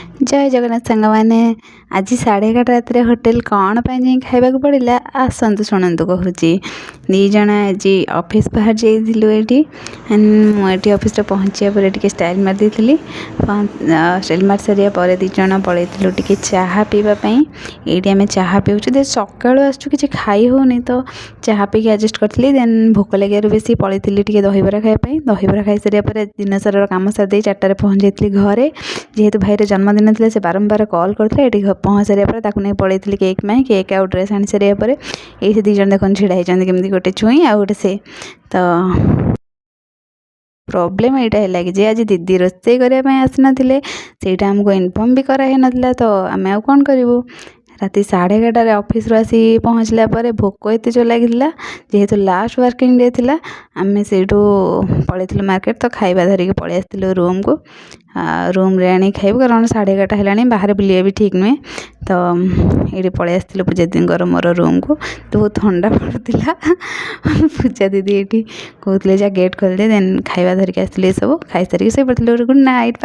जय जगन्नाथ सांग मैंने आज 11:30 रात होटेल कौन पाई जाई खाइबा पड़ा आसतु शुणु कहूँ दीज आज ऑफिस बाहर जाइए मुझे ऑफिस पहुँचा पर स्टाइल मार दी स्टाइल मार सारे पर दीज पलू टे चाह पीवाई ये आम चाह पीछे सका आसु कि खाई होनी तो चाह पी एडजस्ट करी देन भोक लगे बेस पलि दहीबरा खायापी दहीबरा खाई सारे दिन सारा कम सारी 4टार पहुँच जाती घरे जेहेतु भाईर जन्मदिन थी से बारंबार कॉल करते ये पहुँच सारे पलि केक में केक आउ ड्रेस आनी सारे ये दीज देख ढड़ा होती कमी गोटे छुई आ गोटे से तो प्रोब्लेम यहाँ है कि आज दीदी रोसे करने आसी ना आमको इनफॉर्म भी कराई ना तो आम आ कौन करूँ राति 11:30 ऑफिस रू आसी पहुँचला पर भोक एत जो लगी जेहेतु लास्ट वर्किंग डे थी आम से पलू मार्केट तो खाଇବା धरिकी पलि आसलु रूम को रूम रे आनी खाइबू कारण 11:30 है बाहर बुलिया भी ठीक नुहे तो ये पलि आसलु पूजा दीदी मोर रूम को तो बहुत ठंडा पड़ता पूजा दीदी ये कहते जा गेट खोल दे देन खाଇବା धरिकी आसलु सब खाई सारिक से पड़े गुड नाइट।